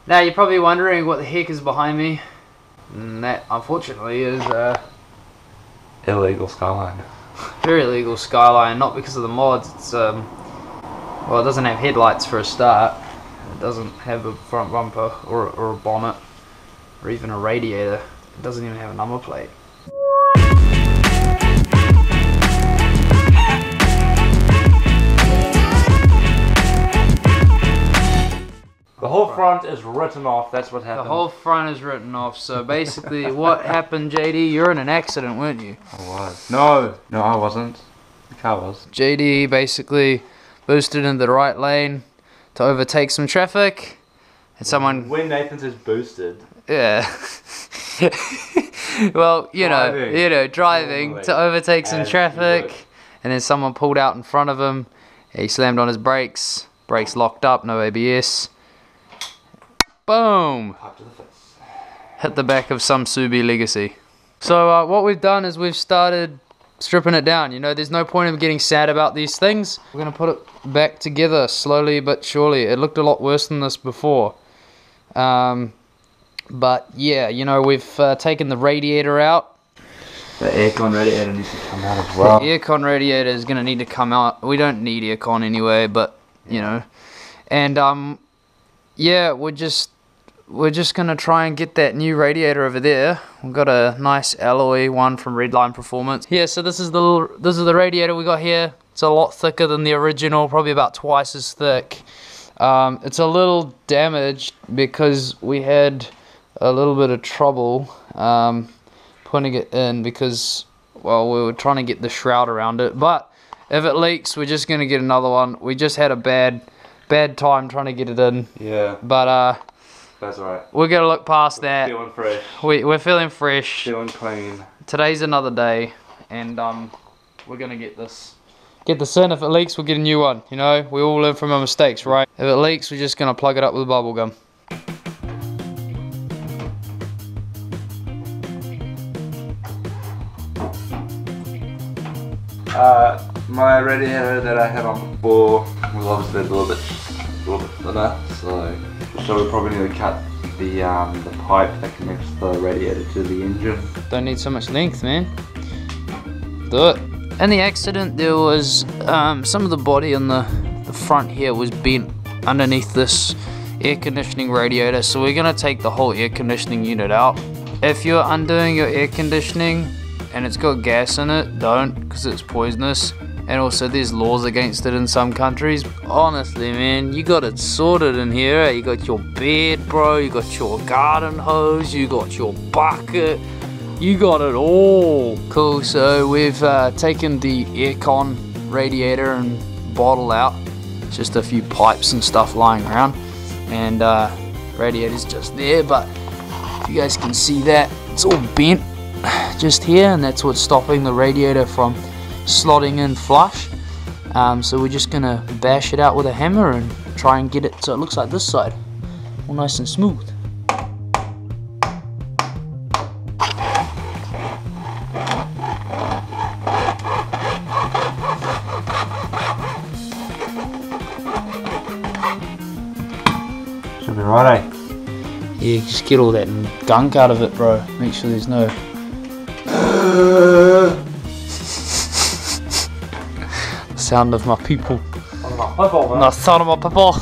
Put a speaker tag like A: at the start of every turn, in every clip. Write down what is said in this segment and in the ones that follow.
A: Now you're probably wondering what the heck is behind me. And that unfortunately is
B: illegal Skyline.
A: Very illegal Skyline, not because of the mods. It's well, it doesn't have headlights for a start. It doesn't have a front bumper or a bonnet or even a radiator. It doesn't even have a number plate.
B: The whole front is written off, that's what happened.
A: The whole front is written off, so basically what happened, JD, you're in an accident, weren't you?
B: I was. No, I wasn't. The car was.
A: JD basically boosted into the right lane to overtake some traffic, and someone...
B: When Nathan says boosted...
A: Yeah. Well, you know, driving to overtake some traffic, and then someone pulled out in front of him, he slammed on his brakes locked up, no ABS. Boom! Hit the back of some Subi Legacy. So what we've done is we've started stripping it down. You know, there's no point in getting sad about these things. We're going to put it back together slowly but surely. It looked a lot worse than this before. But yeah, you know, we've taken the radiator out.
B: The aircon radiator needs to come out as well.
A: The aircon radiator is going to need to come out. We don't need aircon anyway, but, you know. And, yeah, we're just gonna try and get that new radiator over there. We've got a nice alloy one from Redline Performance. Yeah, so this is the radiator we got here. It's a lot thicker than the original, probably about twice as thick. It's a little damaged because we had a little bit of trouble putting it in because, well, we were trying to get the shroud around it. But if it leaks, we're just gonna get another one. We just had a bad time trying to get it in.
B: Yeah.
A: But
B: that's alright.
A: We're gonna look past that.
B: Feeling fresh.
A: We're feeling fresh.
B: Feeling clean.
A: Today's another day, and we're gonna get this in. If it leaks, we'll get a new one. You know, we all learn from our mistakes, right? If it leaks, we're just gonna plug it up with bubble gum.
B: My radiator that I had on before was obviously a little bit thinner, so we probably need to cut the pipe that connects the radiator to the engine.
A: Don't need so much length, man. Do it. In the accident, there was some of the body on the front here was bent underneath this air conditioning radiator, so we're gonna take the whole air conditioning unit out. If you're undoing your air conditioning and it's got gas in it, don't, because it's poisonous. And also there's laws against it in some countries. Honestly, man, you got it sorted in here. You got your bed, bro, you got your garden hose, you got your bucket, you got it all. Cool, so we've taken the aircon radiator and bottle out. Just a few pipes and stuff lying around. And radiator's just there, but if you guys can see that, it's all bent just here, and that's what's stopping the radiator from slotting in flush. So we're just gonna bash it out with a hammer and try and get it so it looks like this side, all nice and smooth.
B: Should be right, eh?
A: Yeah, just get all that gunk out of it, bro. Make sure there's no sound of my people. The sound of my people.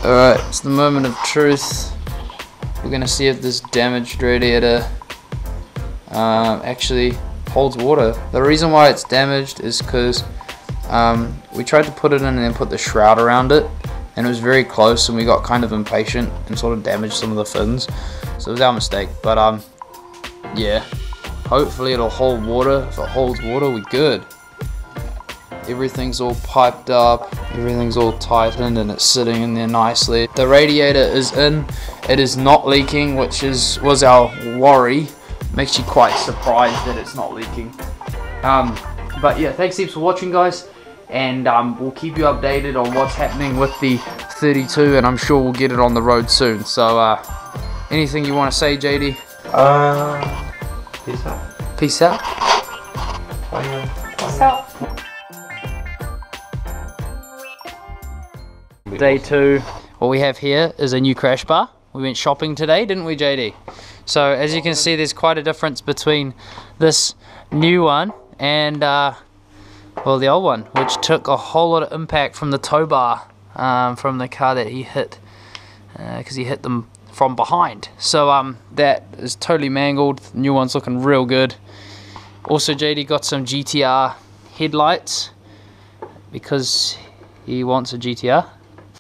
A: Alright, it's the moment of truth. We're gonna see if this damaged radiator actually holds water. The reason why it's damaged is because we tried to put it in and then put the shroud around it, and it was very close, and we got kind of impatient and sort of damaged some of the fins, so it was our mistake. But yeah, hopefully it'll hold water. If it holds water, we're good. Everything's all piped up, everything's all tightened, and it's sitting in there nicely. The radiator is in, it is not leaking, which was our worry. Makes you quite surprised that it's not leaking. But yeah, thanks heaps for watching, guys, and we'll keep you updated on what's happening with the 32, and I'm sure we'll get it on the road soon. So anything you want to say, JD?
B: Peace out.
A: Peace out.
C: What's up?
A: Day 2. What we have here is a new crash bar. We went shopping today, didn't we, JD? So as you can see, there's quite a difference between this new one and well, the old one, which took a whole lot of impact from the tow bar from the car that he hit, because he hit them from behind. So that is totally mangled. The new one's looking real good. Also, JD got some GTR headlights because he wants a GTR.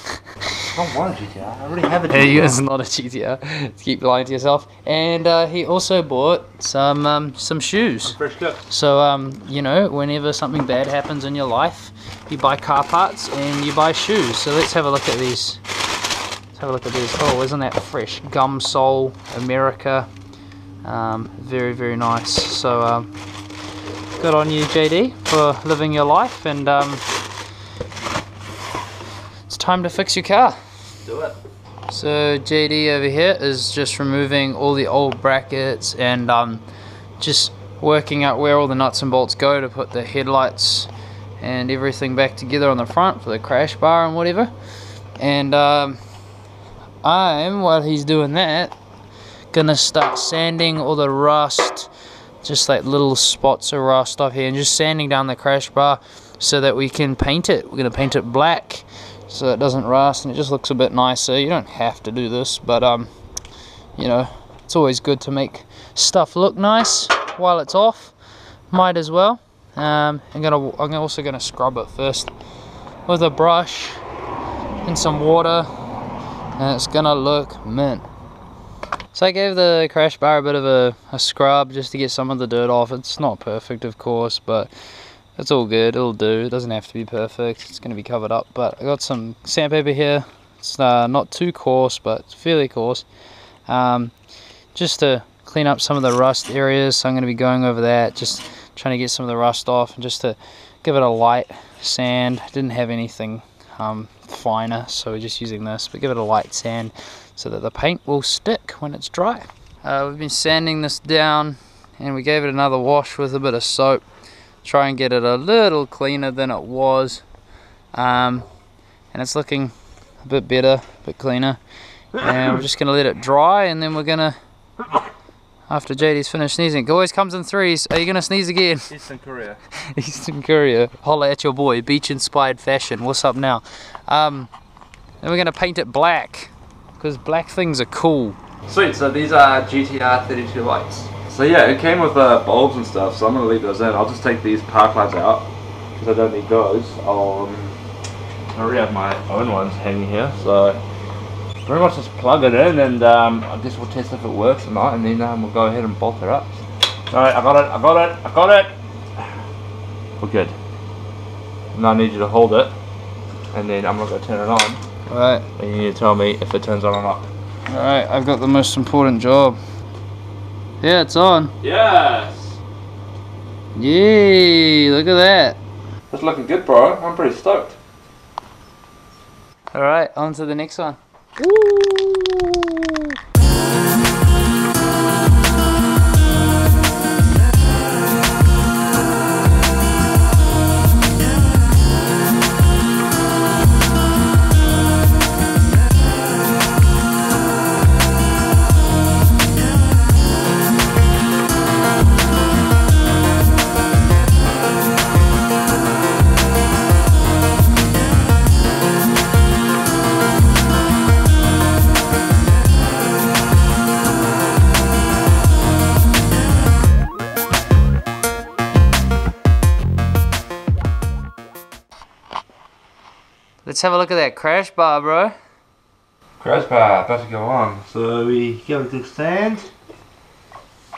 B: I don't want a GTR. I already have a GTR.
A: He is not a GTR. Keep lying to yourself. And he also bought some shoes.
B: Fresh kit.
A: So you know, whenever something bad happens in your life, you buy car parts and you buy shoes. So let's have a look at these. Let's have a look at these. Oh, isn't that fresh? Gum sole, America. Very, very nice. So good on you, JD, for living your life, and it's time to fix your car.
B: Do it.
A: So JD over here is just removing all the old brackets and just working out where all the nuts and bolts go to put the headlights and everything back together on the front for the crash bar and whatever. And while he's doing that, gonna start sanding all the rust, just like little spots of rust off here, and just sanding down the crash bar so that we can paint it. We're gonna paint it black so it doesn't rust and it just looks a bit nicer. You don't have to do this, but you know, it's always good to make stuff look nice while it's off. Might as well. I'm also gonna scrub it first with a brush and some water, and it's gonna look mint. So I gave the crash bar a bit of a scrub just to get some of the dirt off. It's not perfect, of course, but it's all good. It'll do. It doesn't have to be perfect. It's going to be covered up. But I got some sandpaper here. It's not too coarse, but it's fairly coarse. Just to clean up some of the rust areas. So I'm going to be going over that, just trying to get some of the rust off, and just to give it a light sand. Didn't have anything finer, so we're just using this. But give it a light sand so that the paint will stick when it's dry. We've been sanding this down, and we gave it another wash with a bit of soap. Try and get it a little cleaner than it was, and it's looking a bit better, a bit cleaner. And we're just gonna let it dry, and then we're gonna, after JD's finished sneezing, it always comes in threes. Are you gonna sneeze again?
B: Eastern Korea.
A: Eastern Korea. Holla at your boy. Beach inspired fashion. What's up now? Then we're gonna paint it black, because black things are cool.
B: Sweet, so these are GTR 32 lights. So yeah, it came with bulbs and stuff, so I'm going to leave those in. I'll just take these park lights out, because I don't need those. I already have my own ones hanging here, so pretty much just plug it in, and I guess we'll test if it works or not, and then we'll go ahead and bolt it up. Alright, I got it. We're good. Now I need you to hold it, and then I'm going to go turn it on.
A: Alright.
B: And you need to tell me if it turns on or not.
A: Alright, I've got the most important job. Yeah, it's on.
B: Yes!
A: Yay, look at that.
B: It's looking good, bro. I'm pretty stoked.
A: Alright, on to the next one. Let's have a look at that crash bar, bro.
B: Crash bar, about to go on. So we give it the sand,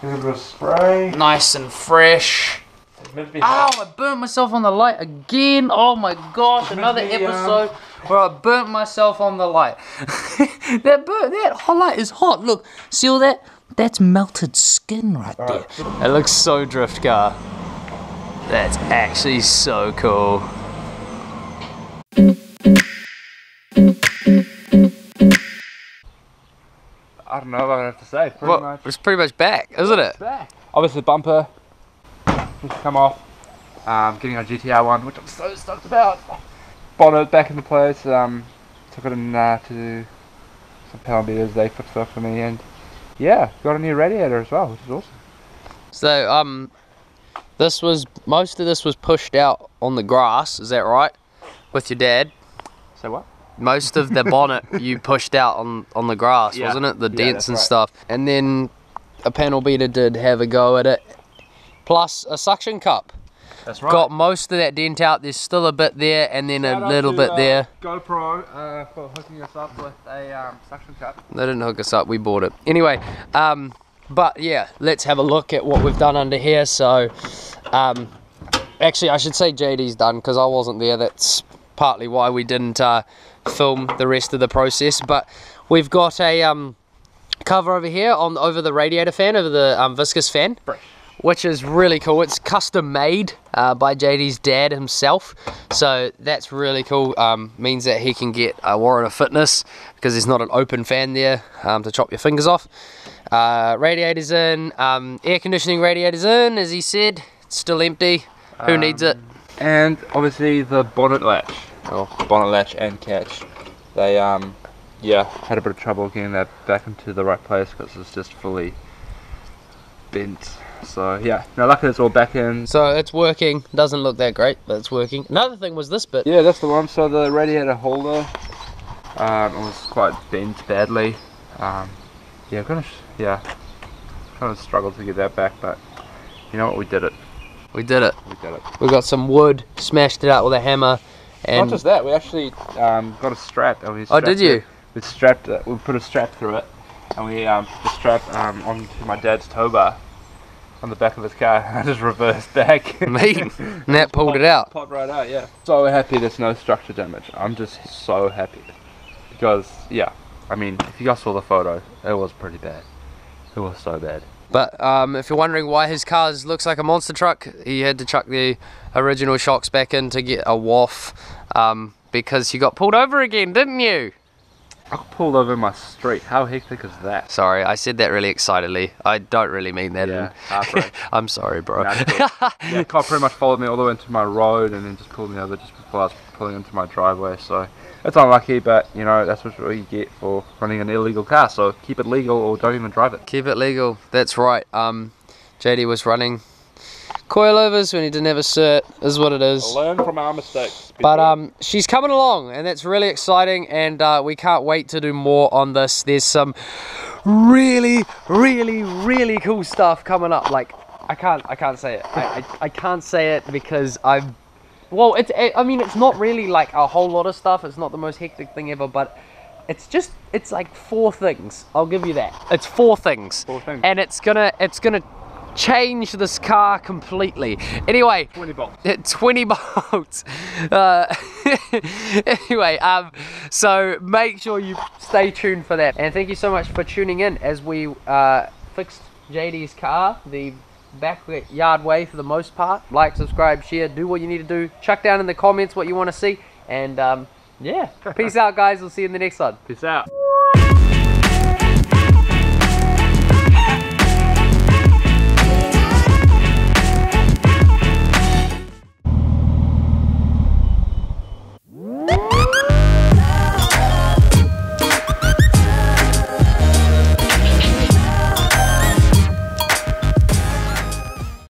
B: give it a bit of spray.
A: Nice and fresh.
B: It's meant to be
A: Ow,
B: hot.
A: I burnt myself on the light again. Oh my gosh, another episode where I burnt myself on the light. that hot light is hot. Look, see all that? That's melted skin right there. It looks so drift car. That's actually so cool.
B: I don't know what I have to say.
A: Well, it's pretty much back, isn't it?
B: Back. Obviously, bumper needs to come off. getting our GTR one, which I'm so stoked about. Bonnet back into place. Took it in to some power beaters. They fixed it up for me, and yeah, got a new radiator as well, which is awesome.
A: So most of this was pushed out on the grass. Is that right? With your dad?
B: So what?
A: Most of the bonnet you pushed out on the grass,
B: Yeah.
A: wasn't it? The
B: Yeah,
A: dents and
B: that's
A: stuff. And then a panel beater did have a go at it. Plus a suction cup.
B: That's right.
A: Got most of that dent out. There's still a bit there, and then
B: Shout
A: a
B: out
A: little
B: to,
A: bit there.
B: GoPro for hooking us up with a suction cup.
A: They didn't hook us up, we bought it. Anyway, but yeah, let's have a look at what we've done under here. So, actually I should say JD's done, because I wasn't there. That's partly why we didn't film the rest of the process. But we've got a cover over here over the radiator fan, over the viscous fan.
B: Fresh.
A: Which is really cool. It's custom made by JD's dad himself, so that's really cool. Means that he can get a warrant of fitness, because there's not an open fan there to chop your fingers off. Radiators in, air conditioning radiators in, as he said. It's still empty. Who needs it?
B: And obviously the bonnet latch. Oh, bonnet latch and catch. They yeah, had a bit of trouble getting that back into the right place, because it's just fully bent. So yeah, now luckily it's all back in.
A: So it's working. Doesn't look that great, but it's working. Another thing was this bit.
B: Yeah, that's the one. So the radiator holder, it was quite bent badly. Yeah, kind of struggled to get that back, but you know what? We did it.
A: We did it.
B: We did it.
A: We got some wood, smashed it out with a hammer, and
B: not just that, we actually got a strap. And we
A: oh, did you?
B: We strapped it. We put a strap through it, and we put the strap onto my dad's tow bar on the back of his car. I just reversed back.
A: Me, and that pulled it out.
B: Popped right out, yeah. So happy there's no structure damage. I'm just so happy, because yeah, I mean, if you guys saw the photo, it was pretty bad. It was so bad.
A: But if you're wondering why his car looks like a monster truck, he had to chuck the original shocks back in to get a waff, because you got pulled over again, didn't you?
B: I got pulled over in my street. How hectic is that?
A: Sorry, I said that really excitedly. I don't really mean that.
B: Yeah, heartbreak.
A: I'm sorry, bro.
B: Nah, it's cool. Yeah, cop pretty much followed me all the way into my road, and then just pulled me over just before I was pulling into my driveway. So it's unlucky, but you know, that's what you get for running an illegal car. So keep it legal, or don't even drive it.
A: Keep it legal. That's right. JD was running coilovers when he didn't have a cert, is what it is.
B: Learn from our mistakes.
A: But she's coming along, and that's really exciting, and we can't wait to do more on this. There's some really cool stuff coming up. Like, I can't say it. I can't say it because I mean, it's not really like a whole lot of stuff. It's not the most hectic thing ever, but it's like 4 things. I'll give you that. It's 4 things.
B: 4 things.
A: And it's gonna change this car completely. Anyway,
B: 20 bolts.
A: 20 bolts. Anyway, so make sure you stay tuned for that. And thank you so much for tuning in as we fixed JD's car the backyard way for the most part. Like, subscribe, share, do what you need to do. Chuck down in the comments what you want to see. And yeah, peace out, guys. We'll see you in the next one.
B: Peace out.